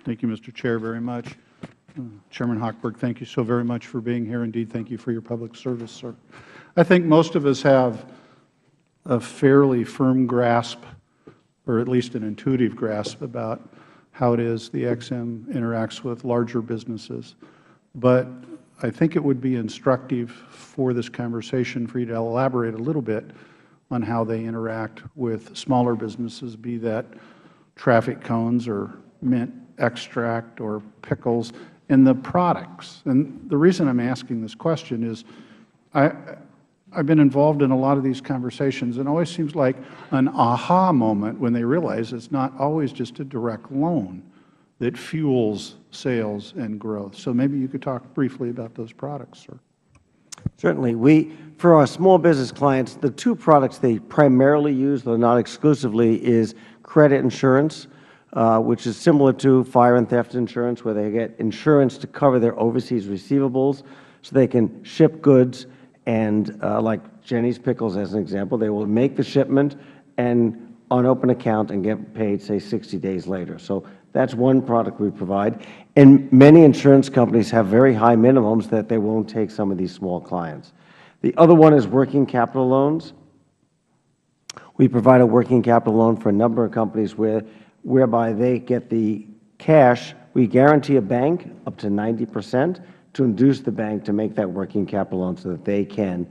Thank you, Mr. Chair, very much. Chairman Hochberg, thank you so very much for being here. Indeed, thank you for your public service, sir. I think most of us have a fairly firm grasp, or at least an intuitive grasp, about how it is the EXIM interacts with larger businesses. But I think it would be instructive for this conversation for you to elaborate a little bit on how they interact with smaller businesses, be that traffic cones or mint extract or pickles, and the products. And the reason I'm asking this question is I've been involved in a lot of these conversations, and it always seems like an aha moment when they realize it's not always just a direct loan that fuels sales and growth. So maybe you could talk briefly about those products, sir. Certainly. For our small business clients, the two products they primarily use, though not exclusively, is credit insurance, which is similar to fire and theft insurance, where they get insurance to cover their overseas receivables so they can ship goods. And like Jenny's Pickles as an example, they will make the shipment and on open account and get paid, say, 60 days later. So that's one product we provide. And many insurance companies have very high minimums that they won't take some of these small clients. The other one is working capital loans. We provide a working capital loan for a number of companies whereby they get the cash. We guarantee a bank up to 90% to induce the bank to make that working capital loan so that they can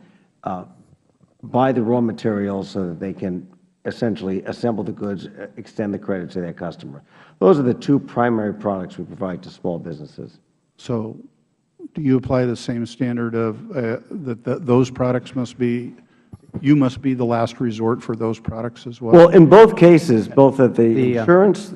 buy the raw materials so that they can essentially assemble the goods, extend the credit to their customer. Those are the two primary products we provide to small businesses. So do you apply the same standard of that those products must be, you must be the last resort for those products as well? Well, in both cases, both at the insurance,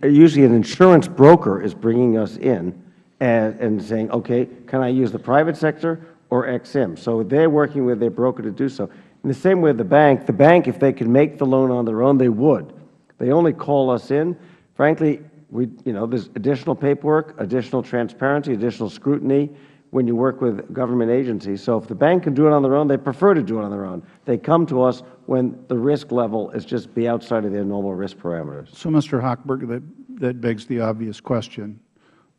usually an insurance broker is bringing us in and saying, okay, can I use the private sector or EXIM? So they're working with their broker to do so. In the same way the bank, if they could make the loan on their own, they would. They only call us in. Frankly, there's additional paperwork, additional transparency, additional scrutiny when you work with government agencies. So if the bank can do it on their own, they prefer to do it on their own. They come to us when the risk level is just be outside of their normal risk parameters. So, Mr. Hochberg, that begs the obvious question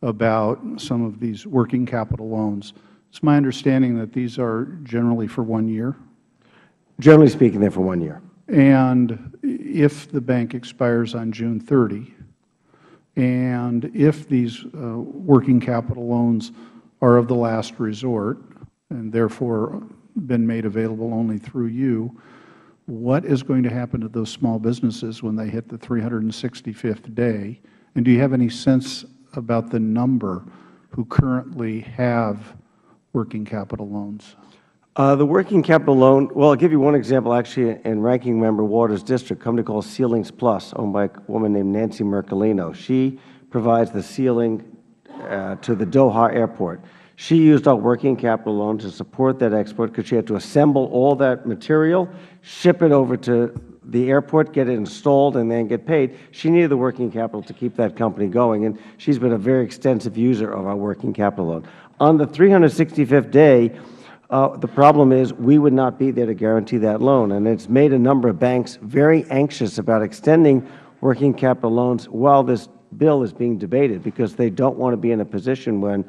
about some of these working capital loans. It's my understanding that these are generally for 1 year? Generally speaking, they're for 1 year. And if the bank expires on June 30, and if these working capital loans are of the last resort and therefore been made available only through you, what is going to happen to those small businesses when they hit the 365th day? And do you have any sense about the number who currently have working capital loans? The working capital loan, well, I'll give you one example. Actually, in Ranking Member Waters' district, a company called Ceilings Plus, owned by a woman named Nancy Mercolino. She provides the ceiling to the Doha airport. She used our working capital loan to support that export because she had to assemble all that material, ship it over to the airport, get it installed, and then get paid. She needed the working capital to keep that company going, and she's been a very extensive user of our working capital loan. On the 365th day, the problem is we would not be there to guarantee that loan, and it's made a number of banks very anxious about extending working capital loans while this bill is being debated, because they don't want to be in a position when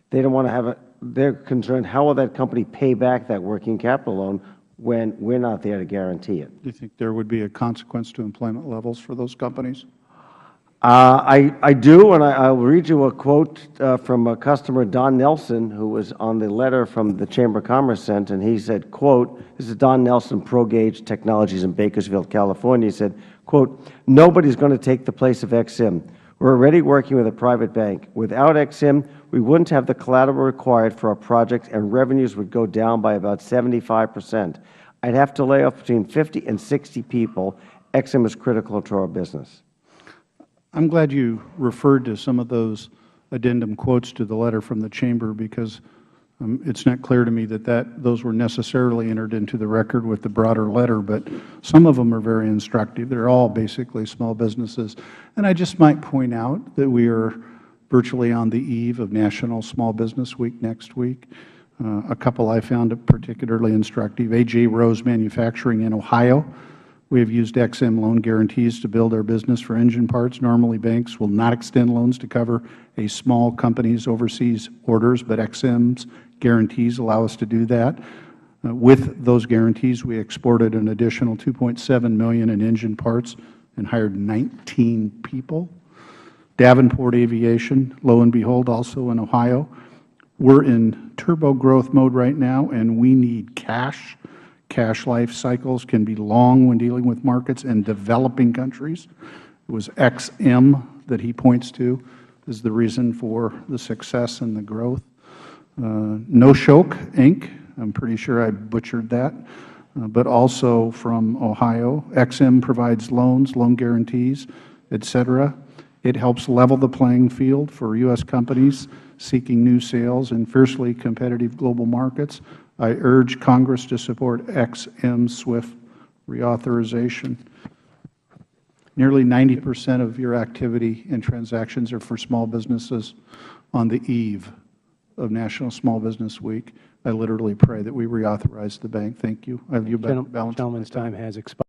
they don't want to have they're concerned, how will that company pay back that working capital loan when we're not there to guarantee it? Do you think there would be a consequence to employment levels for those companies? I do, and I'll read you a quote from a customer, Don Nelson, who was on the letter from the Chamber of Commerce sent, and he said, quote, this is Don Nelson, ProGauge Technologies in Bakersfield, California. He said, quote, nobody's going to take the place of EXIM. We're already working with a private bank. Without EXIM, we wouldn't have the collateral required for our projects, and revenues would go down by about 75%. I'd have to lay off between 50 and 60 people. EXIM is critical to our business. I'm glad you referred to some of those addendum quotes to the letter from the Chamber, because it's not clear to me that those were necessarily entered into the record with the broader letter, but some of them are very instructive. They're all basically small businesses. And I just might point out that we are virtually on the eve of National Small Business Week next week. A couple I found particularly instructive. A.J. Rose Manufacturing in Ohio We have used EXIM loan guarantees to build our business for engine parts. Normally, banks will not extend loans to cover a small company's overseas orders, but EXIM's guarantees allow us to do that. With those guarantees, we exported an additional $2.7 million in engine parts and hired 19 people. Davenport Aviation, lo and behold, also in Ohio. We're in turbo growth mode right now, and we need cash. Cash life cycles can be long when dealing with markets in developing countries. It was EXIM that he points to as the reason for the success and the growth. No Shoke, Inc., I'm pretty sure I butchered that, but also from Ohio. EXIM provides loans, loan guarantees, et cetera. It helps level the playing field for U.S. companies seeking new sales in fiercely competitive global markets. I urge Congress to support EXIM's swift reauthorization. Nearly 90% of your activity and transactions are for small businesses on the eve of National Small Business Week. I literally pray that we reauthorize the bank. Thank you. I have you back. Gentleman's time has expired.